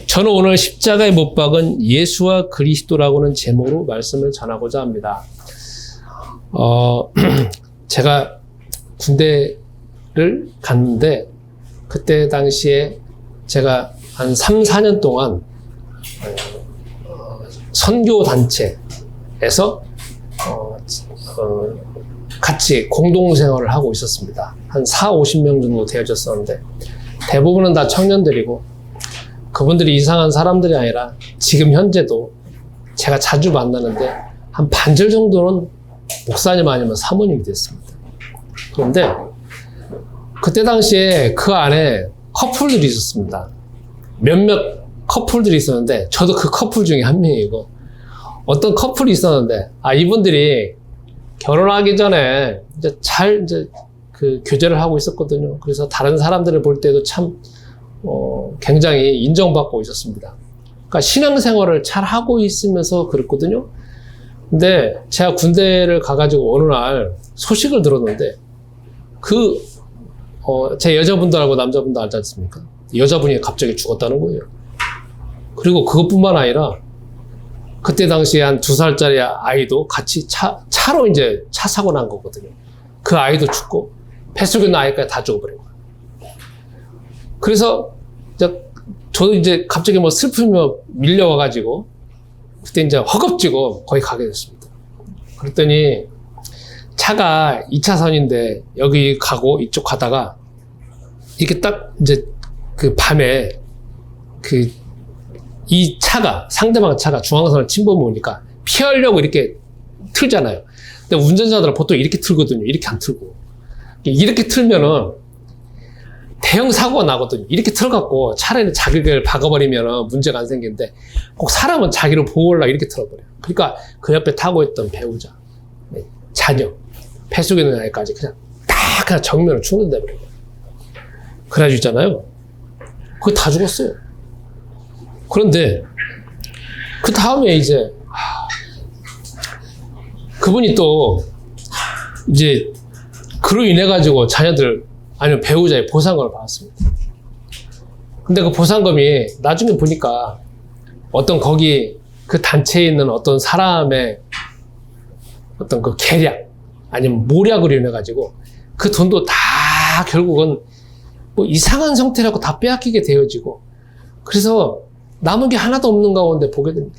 저는 오늘 십자가에 못 박은 예수와 그리스도라고는 제목으로 말씀을 전하고자 합니다. 제가 군대를 갔는데 그때 당시에 제가 한 3, 4년 동안 선교단체에서 같이 공동생활을 하고 있었습니다. 한 4, 50명 정도 되어졌었는데 대부분은 다 청년들이고 그분들이 이상한 사람들이 아니라 지금 현재도 제가 자주 만나는데 한 반절 정도는 목사님 아니면 사모님이 됐습니다. 그런데 그때 당시에 그 안에 커플들이 있었습니다. 몇몇 커플들이 있었는데 저도 그 커플 중에 한 명이고 어떤 커플이 있었는데 이분들이 결혼하기 전에 이제 그 교제를 하고 있었거든요. 그래서 다른 사람들을 볼 때도 참 굉장히 인정받고 있었습니다. 그러니까 신앙생활을 잘 하고 있으면서 그랬거든요. 근데 제가 군대를 가가지고 어느 날 소식을 들었는데 제 여자분들하고 남자분들 알지 않습니까? 여자분이 갑자기 죽었다는 거예요. 그리고 그것뿐만 아니라 그때 당시에 한 2살짜리 아이도 같이 차로 이제 차 사고 난 거거든요. 그 아이도 죽고 뱃속에 있는 아이까지 다 죽어버린 거예요. 그래서 저도 이제 갑자기 슬프며 밀려와가지고 그때 이제 허겁지겁 거기 가게 됐습니다. 그랬더니 차가 2차선인데 여기 가고 이쪽 가다가 이렇게 딱 이제 그 밤에 이 차가 상대방 차가 중앙선을 침범해 오니까 피하려고 이렇게 틀잖아요. 근데 운전자들은 보통 이렇게 틀거든요. 이렇게 안 틀고 이렇게 틀면은 대형 사고가 나거든요. 이렇게 틀어갖고 차라리 자기를 박아버리면 문제가 안 생기는데 꼭 사람은 자기를 보호하려고 이렇게 틀어버려요. 그러니까 그 옆에 타고 있던 배우자, 자녀, 폐속에 있는 아이까지 그냥 정면으로 충돌돼버려요. 그래가지고 있잖아요. 그거 다 죽었어요. 그런데 그 다음에 이제 그분이 또 이제 그로 인해 가지고 자녀들 아니면 배우자의 보상금을 받았습니다. 근데 그 보상금이 나중에 보니까 어떤 거기 그 단체에 있는 어떤 사람의 어떤 그 계략 아니면 모략으로 인해 가지고 그 돈도 다 결국은 이상한 형태라고 다 빼앗기게 되어지고 그래서 남은 게 하나도 없는 가운데 보게 됩니다.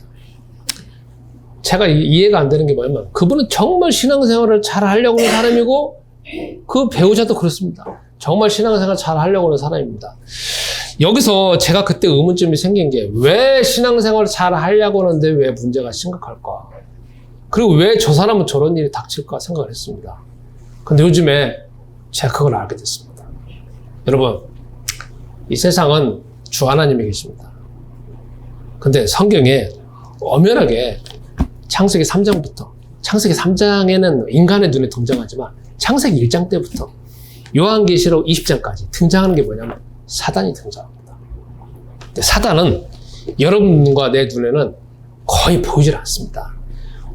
제가 이해가 안 되는 게 뭐냐면 그분은 정말 신앙생활을 잘 하려고 하는 사람이고 그 배우자도 그렇습니다. 정말 신앙생활 잘 하려고 하는 사람입니다. 여기서 제가 그때 의문점이 생긴 게 왜 신앙생활을 잘 하려고 하는데 왜 문제가 심각할까? 그리고 왜 저 사람은 저런 일이 닥칠까 생각을 했습니다. 근데 요즘에 제가 그걸 알게 됐습니다. 여러분, 이 세상은 주 하나님이 계십니다. 근데 성경에 엄연하게 창세기 3장부터 창세기 3장에는 인간의 눈에 등장하지만 창세기 1장 때부터 요한계시록 20장까지 등장하는 게 뭐냐면 사단이 등장합니다. 근데 사단은 여러분과 내 눈에는 거의 보이질 않습니다.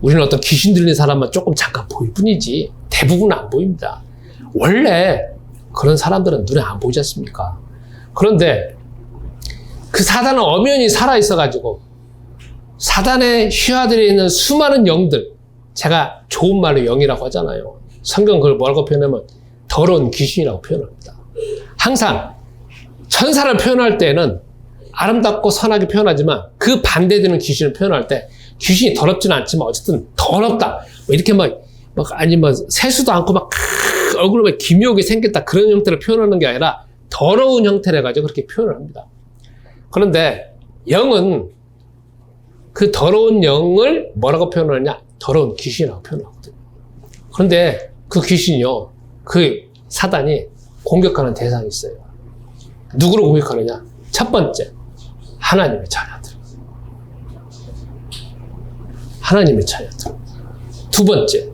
우리는 어떤 귀신 들린 사람만 조금 잠깐 보일 뿐이지 대부분은 안 보입니다. 원래 그런 사람들은 눈에 안 보이지 않습니까? 그런데 그 사단은 엄연히 살아있어가지고 사단의 휘하들에 있는 수많은 영들, 제가 좋은 말로 영이라고 하잖아요. 성경 그걸 뭐라고 표현하면 더러운 귀신이라고 표현합니다. 항상 천사를 표현할 때는 아름답고 선하게 표현하지만 그 반대되는 귀신을 표현할 때 귀신이 더럽지는 않지만 어쨌든 더럽다. 이렇게 세수도 않고 얼굴에 기묘하게 생겼다. 그런 형태를 표현하는 게 아니라 더러운 형태를 가지고 그렇게 표현을 합니다. 그런데 영은 그 더러운 영을 뭐라고 표현하느냐? 더러운 귀신이라고 표현하거든요. 그런데 그 귀신이요, 그 사단이 공격하는 대상이 있어요. 누구를 공격하느냐? 첫 번째, 하나님의 자녀들. 하나님의 자녀들. 두 번째,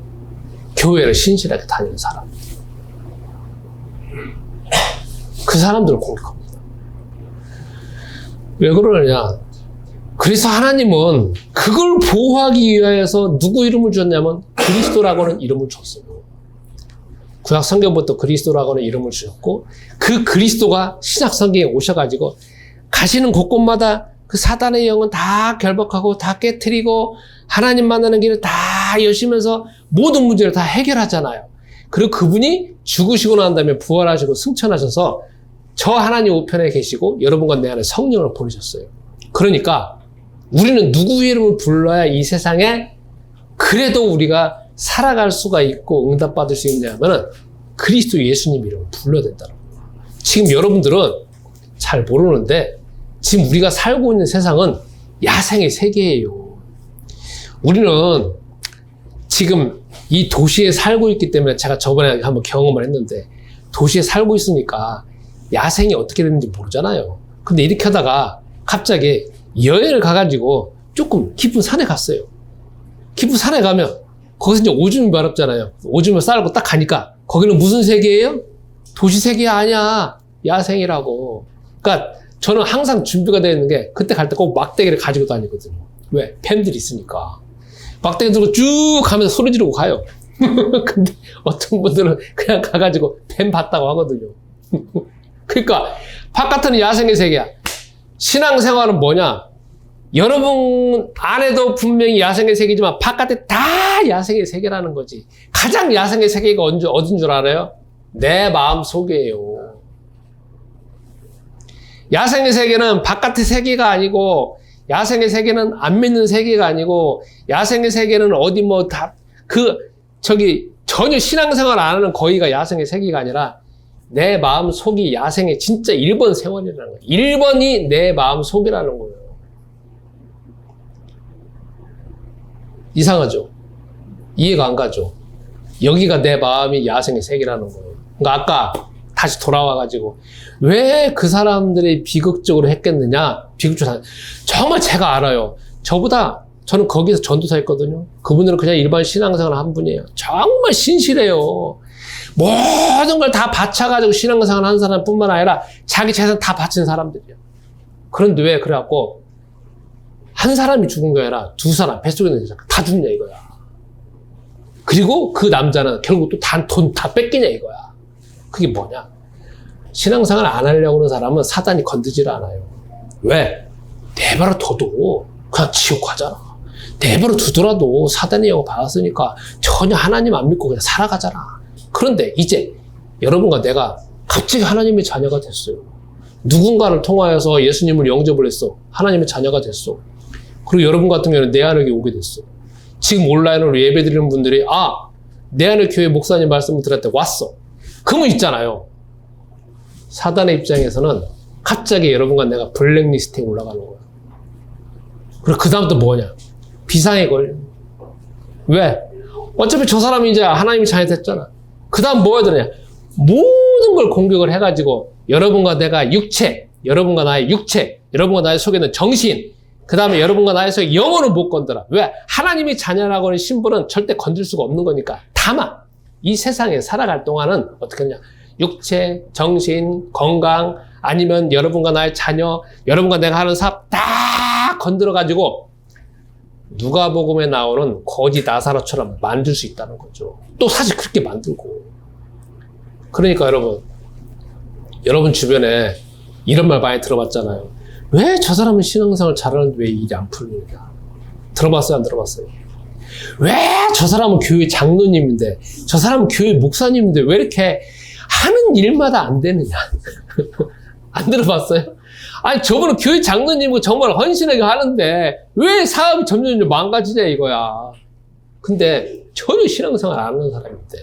교회를 신실하게 다니는 사람. 그 사람들을 공격합니다. 왜 그러느냐? 그래서 하나님은 그걸 보호하기 위하여서 누구 이름을 주었냐면 그리스도라고 하는 이름을 줬어요. 구약 성경부터 그리스도라고 하는 이름을 주셨고 그 그리스도가 신약 성경에 오셔가지고 가시는 곳곳마다 그 사단의 영은 다 결박하고 다 깨트리고 하나님 만나는 길을 다 여시면서 모든 문제를 다 해결하잖아요. 그리고 그분이 죽으시고 난 다음에 부활하시고 승천하셔서 저 하나님 우편에 계시고 여러분과 내 안에 성령을 보내셨어요. 그러니까 우리는 누구의 이름을 불러야 이 세상에 그래도 우리가 살아갈 수가 있고 응답받을 수 있냐면은 그리스도 예수님 이름을 불러야 된다는 거예요. 지금 여러분들은 잘 모르는데 지금 우리가 살고 있는 세상은 야생의 세계예요. 우리는 지금 이 도시에 살고 있기 때문에 제가 저번에 한번 경험을 했는데 도시에 살고 있으니까 야생이 어떻게 되는지 모르잖아요. 근데 이렇게 하다가 갑자기 여행을 가가지고 조금 깊은 산에 갔어요. 깊은 산에 가면 거기서 이제 오줌이 마렵잖아요. 오줌을 싸고 딱 가니까 거기는 무슨 세계예요? 도시 세계 아니야. 야생이라고. 그러니까 저는 항상 준비가 되어 있는 게 그때 갈 때 꼭 막대기를 가지고 다니거든요. 왜? 뱀들이 있으니까. 막대기 들고 쭉 가면서 소리 지르고 가요. 근데 어떤 분들은 그냥 가가지고 뱀 봤다고 하거든요. 그러니까 바깥은 야생의 세계야. 신앙생활은 뭐냐? 여러분 안에도 분명히 야생의 세계지만 바깥에 다 야생의 세계라는 거지. 가장 야생의 세계가 어딘 줄 알아요? 내 마음 속이에요. 야생의 세계는 바깥의 세계가 아니고 야생의 세계는 안 믿는 세계가 아니고 야생의 세계는 어디 뭐 다 전혀 신앙생활 안 하는 거기가 야생의 세계가 아니라 내 마음 속이 야생의 진짜 1번 생활이라는 거예요. 1번이 내 마음 속이라는 거예요. 이상하죠? 이해가 안 가죠? 여기가 내 마음이 야생의 세계라는 거예요. 그러니까 아까 다시 돌아와가지고 왜 그 사람들이 비극적으로 했겠느냐? 비극적으로 정말 제가 알아요. 저는 거기서 전도사 했거든요. 그분들은 그냥 일반 신앙생활 한 분이에요. 정말 신실해요. 모든 걸 다 바쳐가지고 신앙생활 한 사람뿐만 아니라 자기 재산 다 바친 사람들이에요. 그런데 왜 그래갖고 한 사람이 죽은 게 아니라 두 사람, 뱃속에 있는 여자 다 죽냐 이거야. 그리고 그 남자는 결국 또 돈 다 뺏기냐 이거야. 그게 뭐냐? 신앙생활 안 하려고 하는 사람은 사단이 건드질 않아요. 왜? 내버려 둬도 그냥 지옥 가잖아. 내버려 두더라도 사단의 영을 받았으니까 전혀 하나님 안 믿고 그냥 살아가잖아. 그런데 이제 여러분과 내가 갑자기 하나님의 자녀가 됐어요. 누군가를 통하여서 예수님을 영접을 했어. 하나님의 자녀가 됐어. 그리고 여러분 같은 경우는 내 안에 오게 됐어. 지금 온라인으로 예배 드리는 분들이 내 안에 교회 목사님 말씀을 들었대 왔어. 그러면 있잖아요. 사단의 입장에서는 갑자기 여러분과 내가 블랙리스트에 올라가는 거야. 그리고 그 다음 또 뭐냐? 비상에 걸려. 왜? 어차피 저 사람이 이제 하나님이 자녀 됐잖아. 그 다음 뭐 해야 되냐? 모든 걸 공격을 해가지고 여러분과 내가 육체, 여러분과 나의 육체, 여러분과 나의 속에 있는 정신, 그 다음에 여러분과 나의 속에 영혼은 못 건드려. 왜? 하나님이 자녀라고 하는 신분은 절대 건들 수가 없는 거니까. 다만 이 세상에 살아갈 동안은 어떻게 하냐? 육체, 정신, 건강, 아니면 여러분과 나의 자녀, 여러분과 내가 하는 사업 다 건드려가지고 누가복음에 나오는 거지 나사로처럼 만들 수 있다는 거죠. 또 사실 그렇게 만들고. 그러니까 여러분 주변에 이런 말 많이 들어봤잖아요. 왜 저 사람은 신앙생활 잘하는데 왜 일이 안 풀리냐? 들어봤어요? 안 들어봤어요? 왜 저 사람은 교회 장로님인데, 저 사람은 교회 목사님인데 왜 이렇게 하는 일마다 안 되느냐? 안 들어봤어요? 아니, 저분은 교회 장로님이고 정말 헌신하게 하는데 왜 사업이 점점 망가지냐 이거야. 근데 전혀 신앙생활 안 하는 사람인데,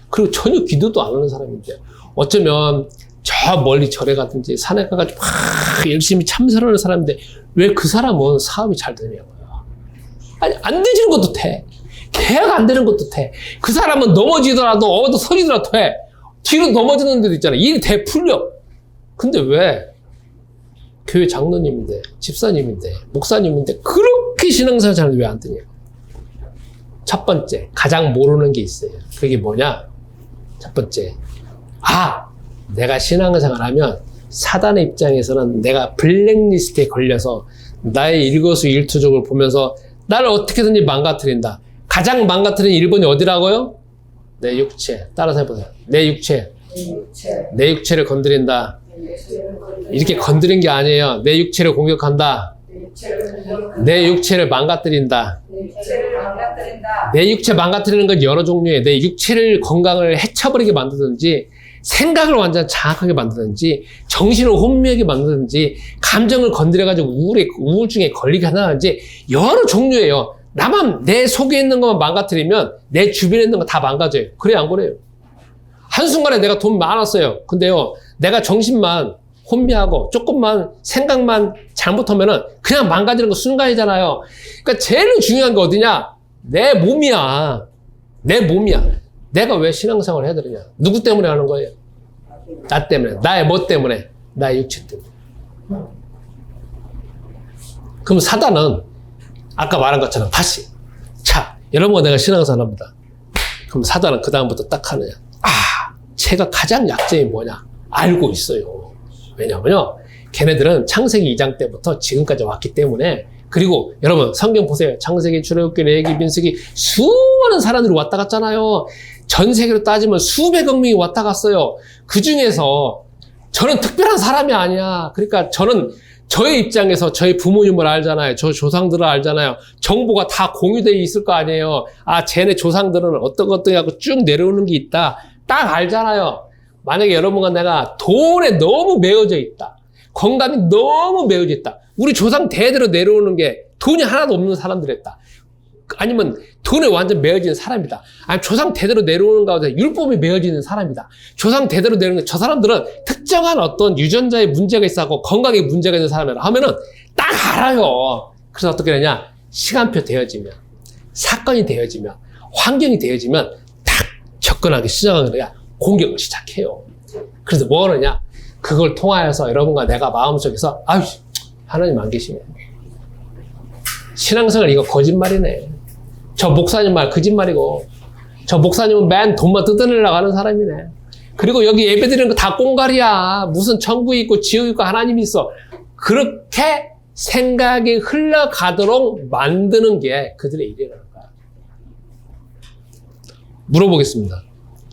그리고 전혀 기도도 안 하는 사람인데, 어쩌면 저 멀리 절에 가든지 산에 가가지고 막 열심히 참선하는 사람인데 왜 그 사람은 사업이 잘 되냐고요. 아니, 안 되지는 것도 돼. 계약 안 되는 것도 돼. 그 사람은 넘어지더라도 어디 서지더라도 돼. 뒤로 넘어지는 데도 있잖아. 일이 대 풀려. 근데 왜 교회 장로님인데, 집사님인데, 목사님인데 그렇게 신앙생활 잘하는데 왜 안 되냐? 첫 번째, 가장 모르는 게 있어요. 그게 뭐냐? 첫 번째, 내가 신앙생활 하면 사단의 입장에서는 내가 블랙리스트에 걸려서 나의 일거수일투족을 보면서 나를 어떻게든지 망가뜨린다. 가장 망가뜨리는 1번이 어디라고요? 내 육체. 따라서 해보세요. 내 육체. 내 육체를 건드린다. 이렇게 건드린 게 아니에요. 내 육체를 공격한다. 내 육체를 망가뜨린다. 내 육체 망가뜨리는 건 여러 종류예요. 내 육체를 건강을 해쳐버리게 만드든지, 생각을 완전 장악하게 만드든지, 정신을 혼미하게 만드든지, 감정을 건드려가지고 우울증에 걸리게 하든지, 여러 종류예요. 나만 내 속에 있는 것만 망가뜨리면 내 주변에 있는 거 다 망가져요. 그래 안 그래요? 한순간에 내가 돈 많았어요. 근데요, 내가 정신만 혼미하고 조금만 생각만 잘못하면은 그냥 망가지는 거 순간이잖아요. 그러니까 제일 중요한 게 어디냐? 내 몸이야. 내 몸이야. 내가 왜 신앙생활을 해야 되느냐? 누구 때문에 하는 거예요? 나 때문에. 나의 뭐 때문에? 나의 육체 때문에. 그럼 사단은 아까 말한 것처럼 다시, 자, 여러분과 내가 신앙생활 합니다. 그럼 사단은 그 다음부터 딱 하느냐? 제가 가장 약점이 뭐냐? 알고 있어요. 왜냐면요, 걔네들은 창세기 2장 때부터 지금까지 왔기 때문에. 그리고 여러분 성경 보세요. 창세기, 출애굽기, 레위기, 민수기 수많은 사람들이 왔다 갔잖아요. 전 세계로 따지면 수백억 명이 왔다 갔어요. 그 중에서 저는 특별한 사람이 아니야. 그러니까 저는 저의 입장에서 저희 부모님을 알잖아요. 저 조상들을 알잖아요. 정보가 다 공유되어 있을 거 아니에요. 쟤네 조상들은 어떤 것들이 하고 쭉 내려오는 게 있다. 딱 알잖아요. 만약에 여러분과 내가 돈에 너무 매여져 있다. 건강이 너무 매여져 있다. 우리 조상 대대로 내려오는 게 돈이 하나도 없는 사람들이었다. 아니면 돈에 완전 매여지는 사람이다. 아니면 조상 대대로 내려오는 가운데 율법이 매여지는 사람이다. 조상 대대로 내려오는 저 사람들은 특정한 어떤 유전자에 문제가 있어하고 건강에 문제가 있는 사람이라 하면은 딱 알아요. 그래서 어떻게 되냐? 시간표 되어지면, 사건이 되어지면, 환경이 되어지면 딱 접근하기 시작하는 거야. 공격을 시작해요. 그래서 뭐 하느냐? 그걸 통하여서 여러분과 내가 마음속에서 하나님 안 계시네. 신앙생활 이거 거짓말이네. 저 목사님 말 거짓말이고, 저 목사님은 맨 돈만 뜯어내려고 하는 사람이네. 그리고 여기 예배드리는 거 다 꽁갈이야. 무슨 천국이 있고 지옥이 있고 하나님이 있어. 그렇게 생각이 흘러가도록 만드는 게 그들의 일이라는 거야. 물어보겠습니다.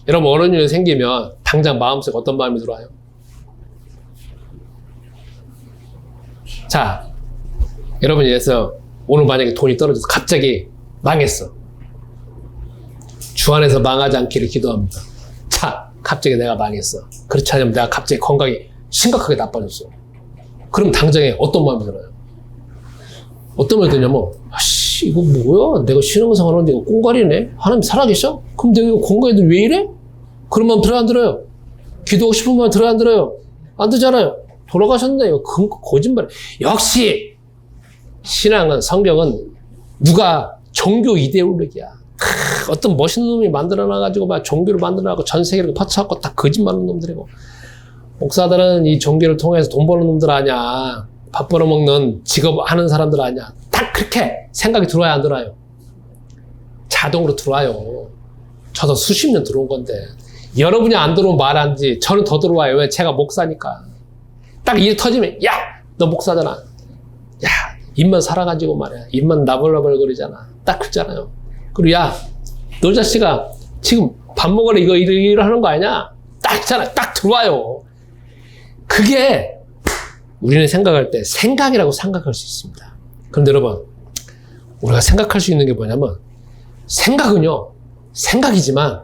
여러분 어려운 일이 생기면 당장 마음속에 어떤 마음이 들어와요? 자, 여러분 예서 오늘 만약에 돈이 떨어져서 갑자기 망했어. 주 안에서 망하지 않기를 기도합니다. 자, 갑자기 내가 망했어. 그렇지 않으면 내가 갑자기 건강이 심각하게 나빠졌어. 그럼 당장에 어떤 마음이 들어요? 어떤 마음이 드냐면, 이거 뭐야? 내가 신앙생활 하는데 이거 꽁갈이네? 하나님 살아계셔? 그럼 내가 이거 건강애들 왜 이래? 그런 마음 들어요, 안 들어요? 기도하고 싶은 마음 들어요, 안 들어요? 안 들잖아요. 돌아가셨네. 이거 거짓말. 역시 신앙은, 성경은 누가 종교 이데올로기야. 어떤 멋있는 놈이 만들어놔가지고 막 종교를 만들어놔고 전 세계를 퍼쳐갖고 다 거짓말하는 놈들이고, 목사들은 이 종교를 통해서 돈 버는 놈들 아니야. 밥 벌어먹는 직업 하는 사람들 아니야. 딱 그렇게 생각이 들어와야 안 들어와요? 자동으로 들어와요. 저도 수십 년 들어온 건데 여러분이 안 들어오면 말하는지 저는 더 들어와요. 왜? 제가 목사니까. 딱 일 터지면, 야, 너 목사잖아. 야, 입만 살아가지고 말이야. 입만 나벌나벌 거리잖아. 딱 그렇잖아요. 그리고 야, 너 자식아, 지금 밥 먹으러 이거 일을 하는 거 아니냐? 딱 있잖아. 딱 들어와요. 그게 우리는 생각할 때 생각이라고 생각할 수 있습니다. 그런데 여러분, 우리가 생각할 수 있는 게 뭐냐면, 생각은요, 생각이지만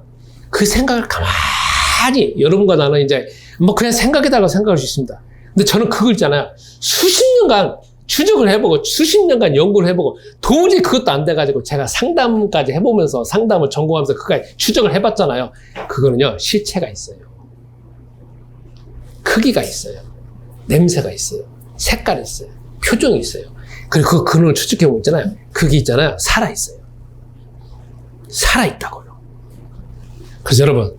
그 생각을 가만히 여러분과 나는 이제 뭐 그냥 생각이다라고 생각할 수 있습니다. 근데 저는 그걸 있잖아요. 수십 년간 추적을 해보고 수십 년간 연구를 해보고 도저히 그것도 안 돼가지고 제가 상담까지 해보면서 상담을 전공하면서 그까지 추적을 해봤잖아요. 그거는요, 실체가 있어요. 크기가 있어요. 냄새가 있어요. 색깔이 있어요. 표정이 있어요. 그리고 그 근원을 추측해보면 있잖아요. 그게 있잖아요. 살아있어요. 살아있다고요. 그래서 여러분,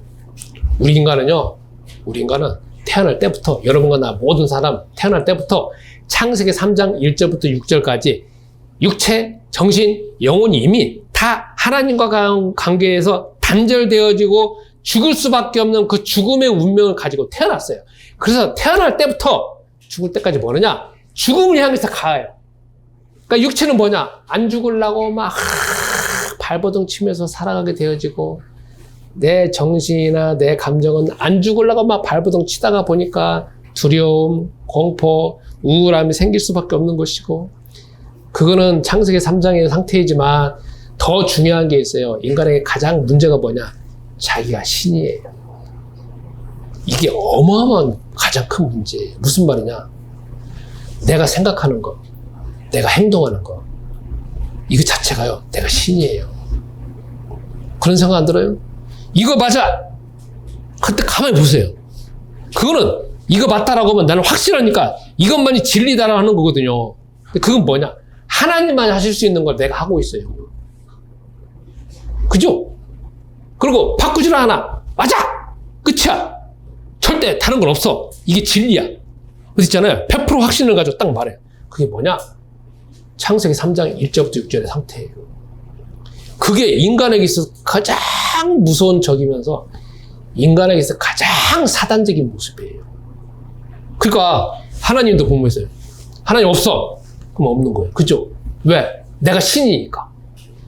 우리 인간은 태어날 때부터, 여러분과 나 모든 사람 태어날 때부터 창세기 3장 1절부터 6절까지 육체, 정신, 영혼이 이미 다 하나님과 관계에서 단절되어지고 죽을 수밖에 없는 그 죽음의 운명을 가지고 태어났어요. 그래서 태어날 때부터 죽을 때까지 뭐느냐? 죽음을 향해서 가요. 그러니까 육체는 뭐냐? 안 죽으려고 막 발버둥 치면서 살아가게 되어지고, 내 정신이나 내 감정은 안 죽으려고 막 발버둥 치다가 보니까 두려움, 공포, 우울함이 생길 수밖에 없는 것이고, 그거는 창세기 3장의 상태이지만 더 중요한 게 있어요. 인간에게 가장 문제가 뭐냐? 자기가 신이에요. 이게 어마어마한 가장 큰 문제예요. 무슨 말이냐? 내가 생각하는 거, 내가 행동하는 거, 이거 자체가요, 내가 신이에요. 그런 생각 안 들어요? 이거 맞아! 그때 가만히 보세요. 그거는 이거 맞다라고 하면 나는 확실하니까 이것만이 진리다라고 하는 거거든요. 근데 그건 뭐냐? 하나님만 하실 수 있는 걸 내가 하고 있어요. 그죠? 그리고 바꾸질 않아. 맞아! 끝이야. 절대 다른 건 없어. 이게 진리야. 그래서 있잖아요. 100% 확신을 가지고 딱 말해요. 그게 뭐냐? 창세기 3장 1절부터 6절의 상태예요. 그게 인간에게 있어서 가장 무서운 적이면서 인간에게 있어서 가장 사단적인 모습이에요. 그러니까 하나님도 공부했어요. 하나님 없어. 그럼 없는 거예요. 그죠? 왜? 내가 신이니까.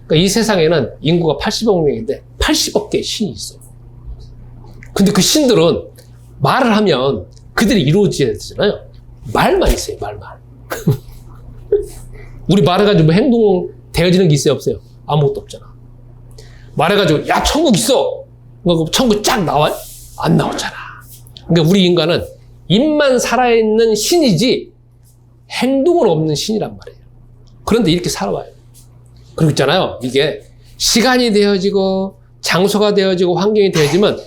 그러니까 이 세상에는 인구가 80억 명인데 80억 개의 신이 있어요. 근데 그 신들은 말을 하면 그들이 이루어져야 되잖아요. 말만 있어요. 말만. 우리 말해가지고 뭐 행동 되어지는 게 있어요? 없어요? 아무것도 없잖아. 말해가지고 야 천국 있어. 천국 쫙 나와요? 안 나오잖아. 그러니까 우리 인간은 입만 살아있는 신이지 행동은 없는 신이란 말이에요. 그런데 이렇게 살아와요. 그리고 있잖아요. 이게 시간이 되어지고 장소가 되어지고 환경이 되어지면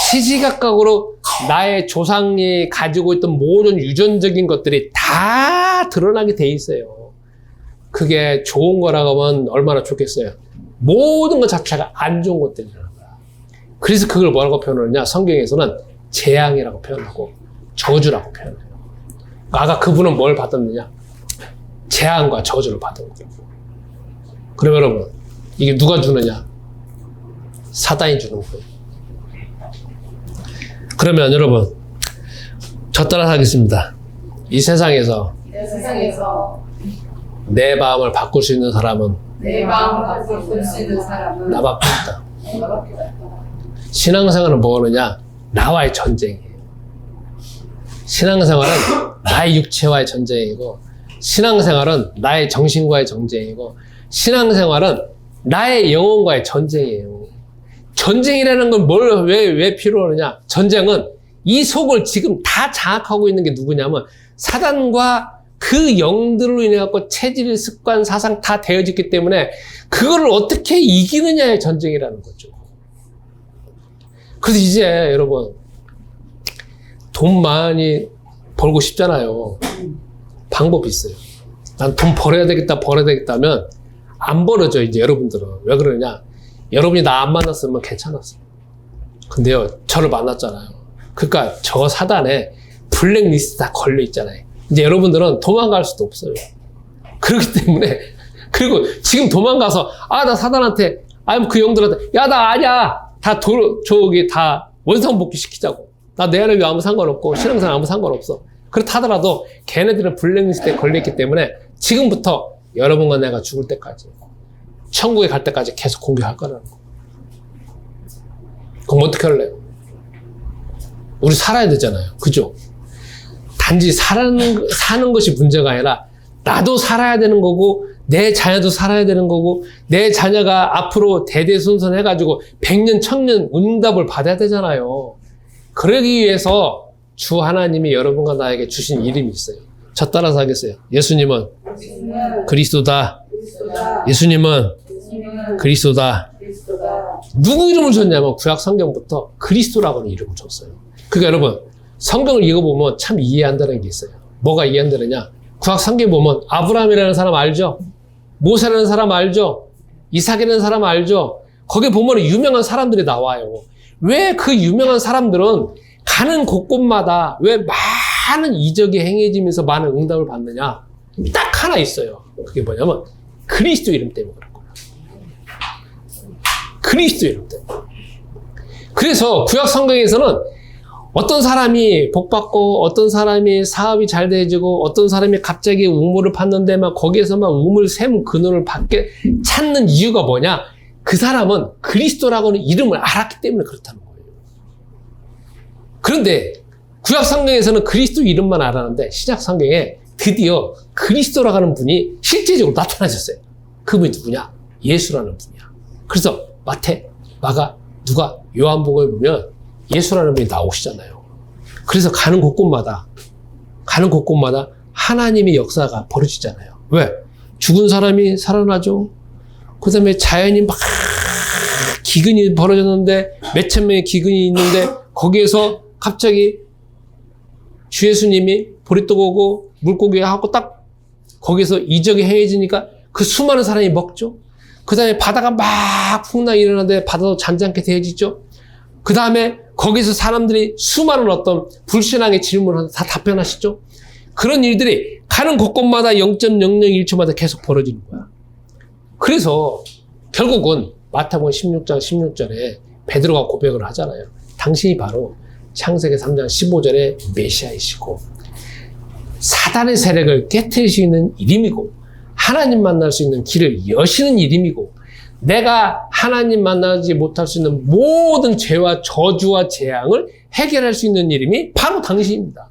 시시각각으로 나의 조상이 가지고 있던 모든 유전적인 것들이 다 드러나게 돼 있어요. 그게 좋은 거라고 하면 얼마나 좋겠어요. 모든 것 자체가 안 좋은 것들이라는 거야. 그래서 그걸 뭐라고 표현하느냐? 성경에서는 재앙이라고 표현하고 저주라고 표현해요. 아까 그분은 뭘 받았느냐? 재앙과 저주를 받은 거예요. 그럼 여러분, 이게 누가 주느냐? 사단이 주는 거예요. 그러면 여러분, 저 따라 하겠습니다. 이 세상에서 내 마음을 바꿀 수 있는 사람은 나밖에 없다. 신앙생활은 뭐느냐? 나와의 전쟁이에요. 신앙생활은 나의 육체와의 전쟁이고, 신앙생활은 나의 정신과의 전쟁이고, 신앙생활은 나의 영혼과의 전쟁이에요. 전쟁이라는 건 왜 필요하느냐? 전쟁은 이 속을 지금 다 장악하고 있는 게 누구냐면 사단과 그 영들로 인해 갖고 체질, 습관, 사상 다 되어졌기 때문에 그거를 어떻게 이기느냐의 전쟁이라는 거죠. 그래서 이제 여러분, 돈 많이 벌고 싶잖아요. 방법이 있어요. 난 돈 벌어야 되겠다 하면 안 벌어져, 이제 여러분들은. 왜 그러냐? 여러분이 나 안 만났으면 괜찮았어요. 근데요, 저를 만났잖아요. 그러니까 저 사단에 블랙리스트 다 걸려 있잖아요. 이제 여러분들은 도망갈 수도 없어요. 그렇기 때문에, 그리고 지금 도망가서, 나 사단한테, 그 영들한테, 야, 나 아니야. 다 다 원상복귀 시키자고. 나 내 안에 아무 상관없고, 신앙생활 아무 상관없어. 그렇다 하더라도 걔네들은 블랙리스트에 걸려있기 때문에 지금부터 여러분과 내가 죽을 때까지, 천국에 갈 때까지 계속 공격할 거라는 거. 그럼 어떻게 할래요? 우리 살아야 되잖아요. 그죠? 단지 사는 것이 문제가 아니라 나도 살아야 되는 거고 내 자녀도 살아야 되는 거고 내 자녀가 앞으로 대대손손 해가지고 100년, 1000년 응답을 받아야 되잖아요. 그러기 위해서 주 하나님이 여러분과 나에게 주신 이름이 있어요. 저 따라서 하겠어요. 예수님은 그리스도다. 예수님은 그리스도다. 누구 이름을 줬냐면 구약 성경부터 그리스도라고 하는 이름을 줬어요. 그러니까 여러분, 성경을 읽어보면 참 이해한다는 게 있어요. 뭐가 이해한다느냐? 구약 성경에 보면 아브라함이라는 사람 알죠? 모세라는 사람 알죠? 이삭이라는 사람 알죠? 거기에 보면 유명한 사람들이 나와요. 왜 그 유명한 사람들은 가는 곳곳마다 왜 많은 이적이 행해지면서 많은 응답을 받느냐? 딱 하나 있어요. 그게 뭐냐면 그리스도 이름 때문에 그런 거예요. 그리스도 이름 때문에. 그래서 구약 성경에서는 어떤 사람이 복받고 어떤 사람이 사업이 잘 되어지고 어떤 사람이 갑자기 우물을 팠는데 막 거기에서만 우물 샘 근원을 찾는 이유가 뭐냐? 그 사람은 그리스도라고 하는 이름을 알았기 때문에 그렇다는 거예요. 그런데 구약 성경에서는 그리스도 이름만 알았는데 신약 성경에 드디어 그리스도라고 하는 분이 실제적으로 나타나셨어요. 그분이 누구냐? 예수라는 분이야. 그래서 마태, 마가, 누가, 요한복음에 보면 예수라는 분이 나오시잖아요. 그래서 가는 곳곳마다 하나님의 역사가 벌어지잖아요. 왜? 죽은 사람이 살아나죠. 그 다음에 자연이 막 기근이 벌어졌는데 몇천 명의 기근이 있는데 거기에서 갑자기 주 예수님이 보리떡 오고 물고기 하고 딱 거기서 이적이 행해지니까 그 수많은 사람이 먹죠. 그 다음에 바다가 막 풍랑이 일어나는데 바다도 잠잠게 되어지죠. 그 다음에 거기서 사람들이 수많은 어떤 불신앙의 질문을 다 답변하시죠. 그런 일들이 가는 곳곳마다 0.001초마다 계속 벌어지는 거야. 그래서 결국은 마태복음 16장 16절에 베드로가 고백을 하잖아요. 당신이 바로 창세기 3장 15절에 메시아이시고 사단의 세력을 깨트릴 수 있는 이름이고 하나님 만날 수 있는 길을 여시는 이름이고 내가 하나님 만나지 못할 수 있는 모든 죄와 저주와 재앙을 해결할 수 있는 이름이 바로 당신입니다.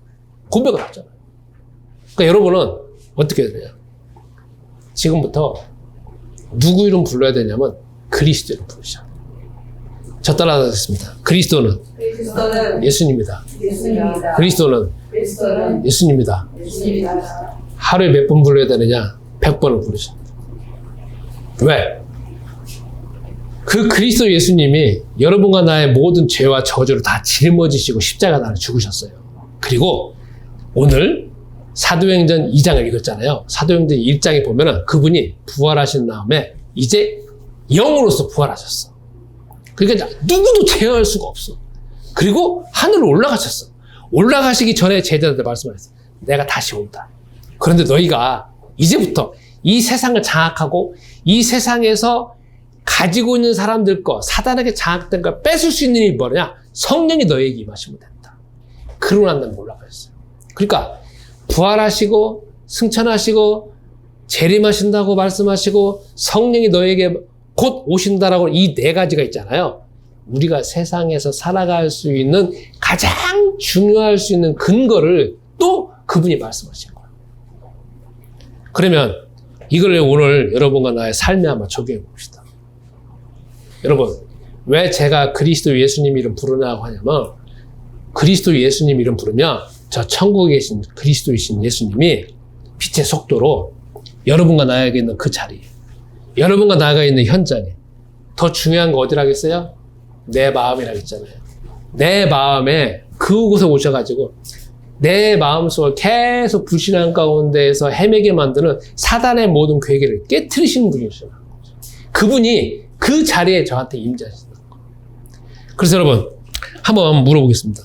고백을 하잖아요. 그러니까 여러분은 어떻게 해야 되냐? 지금부터 누구 이름 불러야 되냐면 그리스도 이름 부르시죠. 저 따라하겠습니다. 그리스도는 예수님이다. 그리스도는 예수님이다. 하루에 몇 번 불러야 되느냐? 100번을 부르셔. 왜? 그 그리스도 예수님이 여러분과 나의 모든 죄와 저주를 다 짊어지시고 십자가 나를 죽으셨어요. 그리고 오늘 사도행전 2장을 읽었잖아요. 사도행전 1장에 보면은 그분이 부활하신 다음에 이제 영으로서 부활하셨어. 그러니까 누구도 제어할 수가 없어. 그리고 하늘로 올라가셨어. 올라가시기 전에 제자들한테 말씀하셨어. 내가 다시 온다. 그런데 너희가 이제부터 이 세상을 장악하고 이 세상에서 가지고 있는 사람들 거, 사단에게 장악된 걸 뺏을 수 있는 일이 뭐냐? 성령이 너에게 임하시면 된다. 그러고 난 다음에 올라가셨어요. 그러니까 부활하시고 승천하시고 재림하신다고 말씀하시고 성령이 너에게 곧 오신다라고 이 네 가지가 있잖아요. 우리가 세상에서 살아갈 수 있는 가장 중요할 수 있는 근거를 또 그분이 말씀하신 거예요. 그러면 이걸 오늘 여러분과 나의 삶에 한번 적용해 봅시다. 여러분, 왜 제가 그리스도 예수님 이름 부르냐고 하냐면 그리스도 예수님 이름 부르면 저 천국에 계신 그리스도이신 예수님이 빛의 속도로 여러분과 나에게 있는 그 자리, 여러분과 나가 있는 현장에 더 중요한 거 어디라겠어요? 내 마음이라겠잖아요. 내 마음에 그곳에 오셔가지고 내 마음속을 계속 불신앙 가운데에서 헤매게 만드는 사단의 모든 괴계를 깨트리시는 분이시죠. 그분이 그 자리에 저한테 임재하신다는 거예요. 그래서 여러분 한번 물어보겠습니다.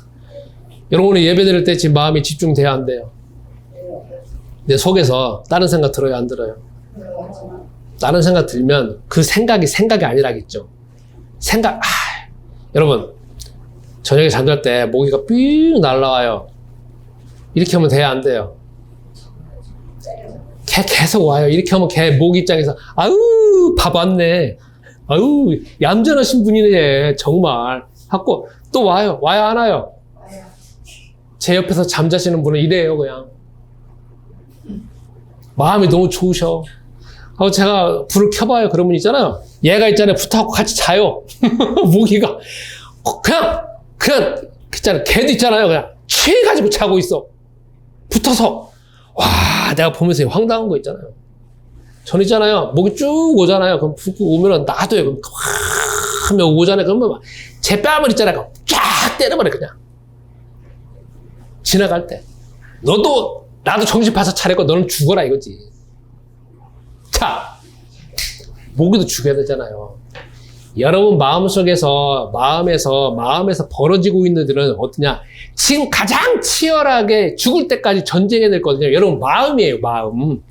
여러분이 예배 드릴 때 지금 마음이 집중돼야 안 돼요? 내 속에서 다른 생각 들어요, 안 들어요? 다른 생각 들면 그 생각이 아니라겠죠. 여러분 저녁에 잠잘 때 모기가 삥 날라와요. 이렇게 하면 돼요, 안 돼요? 계속 와요. 이렇게 하면 모기 입장에서 아유 밥 왔네, 아유 얌전하신 분이네 정말 하고 또 와요 안 와요? 제 옆에서 잠자시는 분은 이래요. 그냥 마음이 너무 좋으셔. 제가 불을 켜봐요. 그러면 있잖아요, 얘가 있잖아요, 붙어갖고 같이 자요. 모기가 그냥 있잖아요, 개도 있잖아요, 그냥 취해가지고 자고 있어. 붙어서. 와, 내가 보면서 황당한 거 있잖아요. 전 있잖아요, 모기 쭉 오잖아요. 그럼 붙고 오면은 놔둬요. 그럼 하면 오잖아요. 그러면 제 뺨을 있잖아요, 쫙 때려버려. 그냥 지나갈 때 나도 정신 바짝 차리고 너는 죽어라 이거지. 자, 모기도 죽여야 되잖아요. 여러분 마음에서 벌어지고 있는 일은 어떠냐? 지금 가장 치열하게 죽을 때까지 전쟁해야 될 거거든요. 여러분 마음이에요, 마음.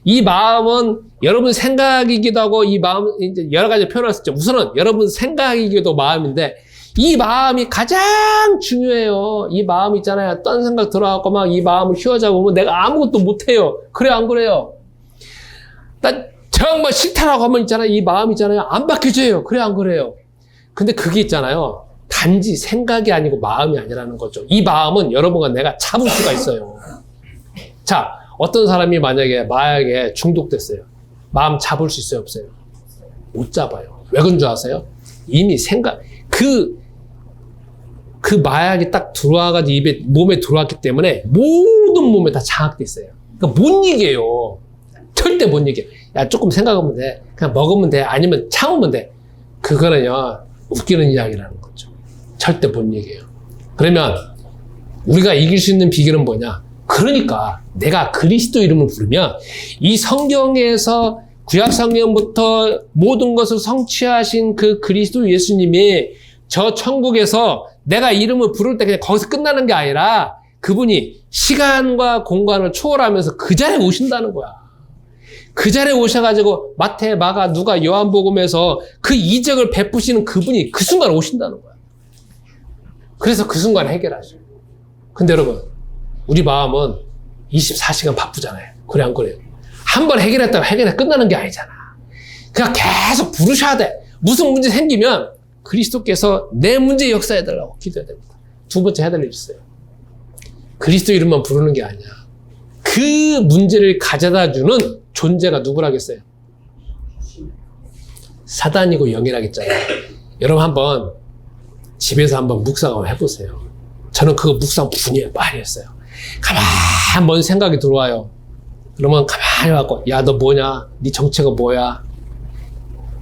이 마음은 여러분 생각이기도 하고, 이 마음 이제 여러 가지 표현할 수 있죠. 우선은 여러분 생각이기도 마음인데 이 마음이 가장 중요해요. 이 마음 있잖아요. 딴 생각 들어갖고 막 이 마음을 휘어잡으면 내가 아무것도 못해요. 그래요, 안 그래요? 나 정말 싫다라고 하면 있잖아요, 이 마음 있잖아요, 안 바뀌어져요. 그래, 안 그래요? 근데 그게 있잖아요, 단지 생각이 아니고 마음이 아니라는 거죠. 이 마음은 여러분과 내가 잡을 수가 있어요. 자, 어떤 사람이 만약에 마약에 중독됐어요. 마음 잡을 수 있어요, 없어요? 못 잡아요. 왜 그런 줄 아세요? 이미 그 마약이 딱 들어와가지고 몸에 들어왔기 때문에 모든 몸에 다 장악돼 있어요. 그러니까 못 이겨요. 절대 못 이겨. 야, 조금 생각하면 돼. 그냥 먹으면 돼. 아니면 참으면 돼. 그거는요, 웃기는 이야기라는 거죠. 절대 못 이겨요. 그러면 우리가 이길 수 있는 비결은 뭐냐? 그러니까 내가 그리스도 이름을 부르면 이 성경에서 구약 성경부터 모든 것을 성취하신 그 그리스도 예수님이 저 천국에서 내가 이름을 부를 때 그냥 거기서 끝나는 게 아니라 그분이 시간과 공간을 초월하면서 그 자리에 오신다는 거야. 그 자리에 오셔가지고 마태, 마가, 누가, 요한복음에서 그 이적을 베푸시는 그분이 그 순간 오신다는 거야. 그래서 그 순간 해결하죠. 근데 여러분, 우리 마음은 24시간 바쁘잖아요. 그래 안 그래요? 한 번 해결했다고 해결해 끝나는 게 아니잖아. 그냥 계속 부르셔야 돼. 무슨 문제 생기면 그리스도께서 내 문제 역사해달라고 기도해야 됩니다. 두 번째 해달라 주세요. 그리스도 이름만 부르는 게 아니야. 그 문제를 가져다 주는 존재가 누구라겠어요? 사단이고 영이라겠잖아요. 여러분 한번 집에서 한번 묵상 한번 해보세요. 저는 그거 묵상 많이 했어요. 가만히 뭔 생각이 들어와요. 그러면 가만히 와서 야, 너 뭐냐? 네 정체가 뭐야?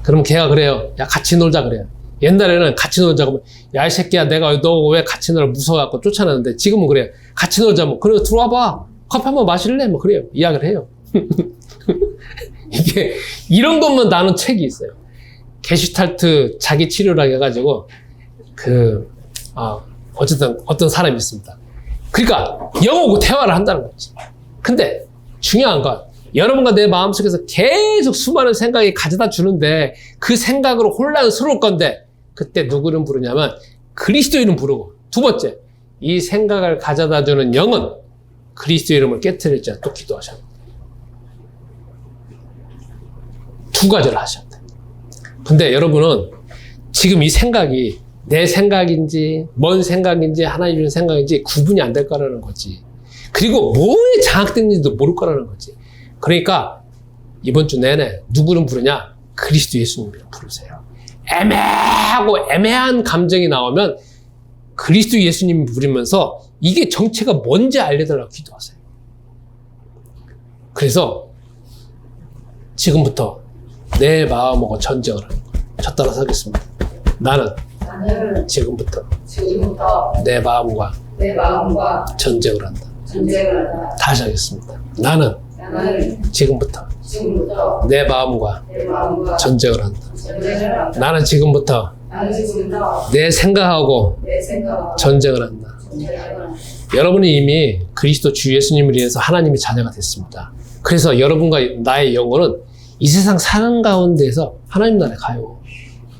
그러면 걔가 그래요. 야, 같이 놀자 그래요. 옛날에는 같이 놀자고 야, 이 새끼야, 내가 너 왜 같이 놀아 무서워갖고 쫓아내는데 지금은 그래요. 같이 놀자 뭐. 그래, 들어와봐. 커피 한번 마실래? 뭐 그래요. 이야기를 해요. 이게 이런 것만 나눈 책이 있어요. 게슈탈트 자기 치료라고 해가지고 어쨌든 어떤 사람이 있습니다. 그러니까 영하고 대화를 한다는 거지. 근데 중요한 건 여러분과 내 마음속에서 계속 수많은 생각이 가져다 주는데 그 생각으로 혼란스러울 건데 그때 누구 이름 부르냐면 그리스도 이름 부르고, 두 번째, 이 생각을 가져다 주는 영은 그리스도 이름을 깨트릴 자 또 기도하셔야 합니다. 두 가지를 하셔야 돼요. 근데 여러분은 지금 이 생각이 내 생각인지 뭔 생각인지 하나님 주는 생각인지 구분이 안 될 거라는 거지. 그리고 뭐에 장악됐는지도 모를 거라는 거지. 그러니까 이번 주 내내 누구를 부르냐? 그리스도 예수님을 부르세요. 애매하고 애매한 감정이 나오면 그리스도 예수님을 부르면서 이게 정체가 뭔지 알려달라고 기도하세요. 그래서 지금부터 내 마음하고 전쟁을 하는 거예요. 저 따라 서겠습니다. 나는 지금부터 내 마음과 전쟁을 한다. 다시 하겠습니다. 나는 지금부터 내 마음과 전쟁을 한다. 나는 지금부터 내 생각하고 전쟁을 한다. 여러분이 이미 그리스도 주 예수님을 위해서 하나님의 자녀가 됐습니다. 그래서 여러분과 나의 영혼은 이 세상 사는 가운데에서 하나님 나라에 가요.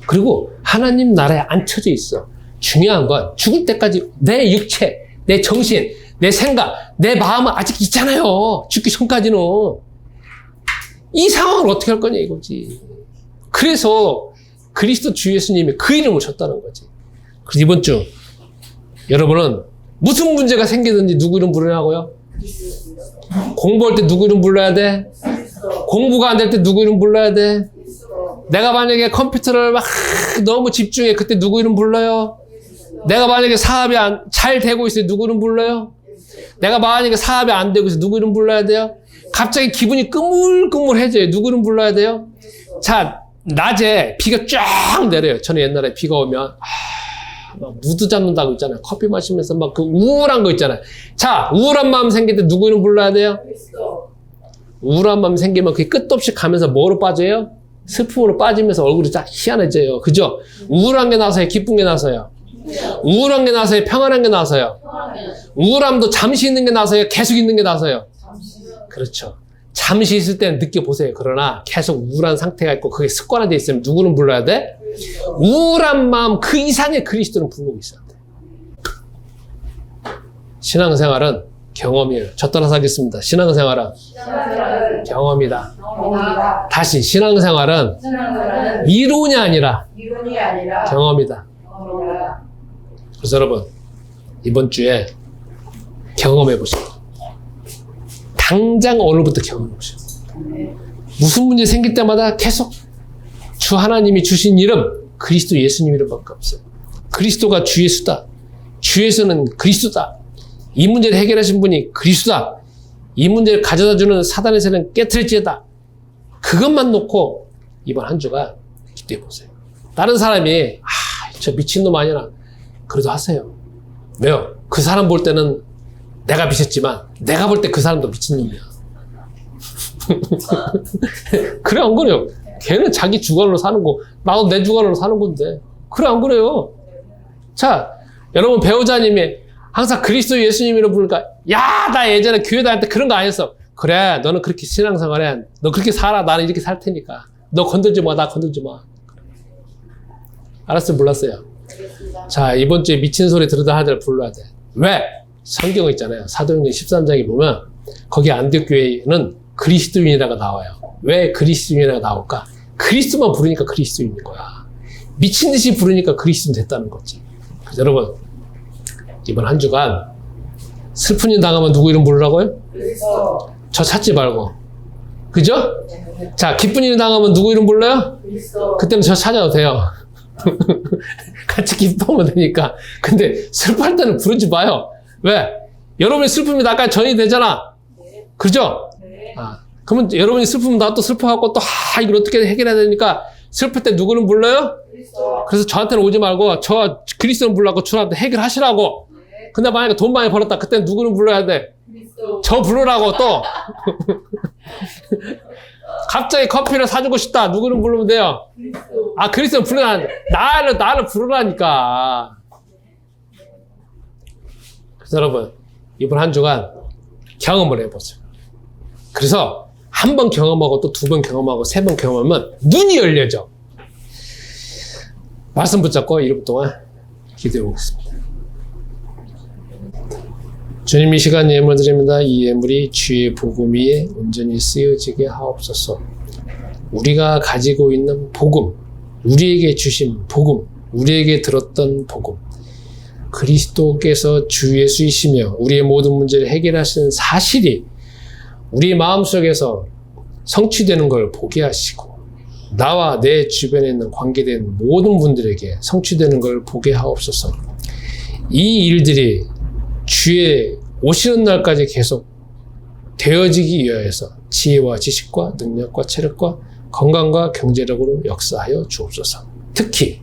그리고 하나님 나라에 앉혀져 있어. 중요한 건 죽을 때까지 내 육체, 내 정신, 내 생각, 내 마음은 아직 있잖아요. 죽기 전까지는. 이 상황을 어떻게 할 거냐 이거지. 그래서 그리스도 주 예수님이 그 이름을 줬다는 거지. 그래서 이번 주 여러분은 무슨 문제가 생기든지 누구 이름 부르냐고요? 공부할 때 누구 이름 불러야 돼? 공부가 안 될 때 누구 이름 불러야 돼? 내가 만약에 컴퓨터를 막 너무 집중해. 그때 누구 이름 불러요? 내가 만약에 사업이 잘 되고 있어요. 누구 이름 불러요? 내가 만약에 사업이 안 되고 있어요. 누구 이름 불러야 돼요? 갑자기 기분이 끄물끄물해져요. 누구 이름 불러야 돼요? 자, 낮에 비가 쫙 내려요. 저는 옛날에 비가 오면 막 무드 잡는다고 있잖아요. 커피 마시면서 막 그 우울한 거 있잖아요. 자, 우울한 마음 생길 때 누구 이름 불러야 돼요? 우울한 마음 생기면 그게 끝도 없이 가면서 뭐로 빠져요? 슬픔으로 빠지면서 얼굴이 딱 희한해져요. 그죠? 우울한 게 나서요? 기쁜 게 나서요? 우울한 게 나서요? 평안한 게 나서요? 우울함도 잠시 있는 게 나서요? 계속 있는 게 나서요? 그렇죠. 잠시 있을 때는 느껴보세요. 그러나 계속 우울한 상태가 있고 그게 습관화되어 있으면 누구는 불러야 돼? 우울한 마음 그 이상의 그리스도는 부르고 있어야 돼. 신앙생활은 경험이에요. 저 따라서 하겠습니다. 신앙생활은 경험이다. 다시 신앙생활은 이론이 아니라 경험이다. 그래서 여러분, 이번 주에 경험해 보세요. 당장 오늘부터 경험해 보세요. 무슨 문제 생길 때마다 계속 주 하나님이 주신 이름, 그리스도 예수님 이름밖에 없어요. 그리스도가 주 예수다. 주 예수는 그리스도다. 이 문제를 해결하신 분이 그리스도다. 이 문제를 가져다주는 사단의 세는 깨트릴지어다. 그것만 놓고 이번 한 주가 기도해 보세요. 다른 사람이 저 미친놈 아니나 그래도 하세요. 왜요? 그 사람 볼 때는 내가 미쳤지만 내가 볼 때 그 사람도 미친놈이야. 그래 안 그래요? 걔는 자기 주관으로 사는 거, 나도 내 주관으로 사는 건데. 그래 안 그래요? 자, 여러분 배우자님이 항상 그리스도 예수님이라고 부르니까 야, 나 예전에 교회 다닐 때 그런 거 아니었어. 그래, 너는 그렇게 신앙생활해. 너 그렇게 살아. 나는 이렇게 살 테니까. 너 건들지 마. 나 건들지 마. 알았어요? 몰랐어요? 알겠습니다. 자, 이번 주에 미친 소리 들으다 하들 불러야 돼. 왜? 성경 있잖아요. 사도행전 13장에 보면 거기 안디옥 교회는 그리스도인이라고 나와요. 왜 그리스도인이라고 나올까? 그리스도만 부르니까 그리스도인인 거야. 미친 듯이 부르니까 그리스도인 됐다는 거지. 그래서 여러분, 이번 한 주간 슬픈 일 당하면 누구 이름 부르라고요? 그리스도. 저 찾지 말고. 그죠? 자, 기쁜 일 당하면 누구 이름 불러요? 그리스도. 그때는 저 찾아도 돼요. 같이 기뻐하면 되니까. 근데 슬퍼할 때는 부르지 마요. 왜? 여러분이 슬픔이 나까지 전이 되잖아. 그죠? 그러면 여러분이 슬프면 나 또 슬퍼하고 또 이걸 어떻게 해결해야 되니까 슬플 때 누구는 불러요? 그리스도. 그래서 저한테는 오지 말고 저 그리스도는 불러고 저한테 해결하시라고. 근데 만약에 돈 많이 벌었다. 그때는 누구는 불러야 돼? 그리스도. 저 부르라고 또. 갑자기 커피를 사주고 싶다. 누구는 부르면 돼요? 그리스도. 그리스도는 부르라. 나를 부르라니까. 그래서 여러분, 이번 한 주간 경험을 해보세요. 그래서 한 번 경험하고 또 두 번 경험하고 세 번 경험하면 눈이 열려져. 말씀 붙잡고 1분 동안 기도해 보겠습니다. 주님, 이 시간 예물 드립니다. 이 예물이 주의 복음 위에 온전히 쓰여지게 하옵소서. 우리가 가지고 있는 복음, 우리에게 주신 복음, 우리에게 들었던 복음, 그리스도께서 주 예수이시며 우리의 모든 문제를 해결하시는 사실이 우리 마음속에서 성취되는 걸 보게 하시고 나와 내 주변에 있는 관계된 모든 분들에게 성취되는 걸 보게 하옵소서. 이 일들이 주의 오시는 날까지 계속 되어지기 위하여서 지혜와 지식과 능력과 체력과 건강과 경제력으로 역사하여 주옵소서. 특히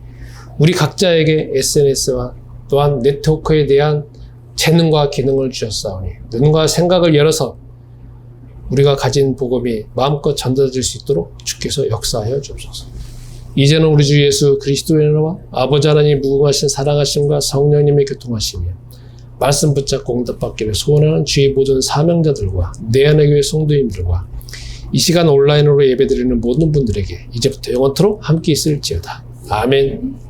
우리 각자에게 SNS와 또한 네트워크에 대한 재능과 기능을 주셨사오니 눈과 생각을 열어서 우리가 가진 복음이 마음껏 전달될 수 있도록 주께서 역사하여 주옵소서. 이제는 우리 주 예수 그리스도의 이름으로 아버지 하나님 무궁하신 사랑하심과 성령님의 교통하심이 말씀 붙잡고 응답받기를 소원하는 주의 모든 사명자들과 내 안의 교회 성도님들과 이 시간 온라인으로 예배드리는 모든 분들에게 이제부터 영원토록 함께 있을지어다. 아멘.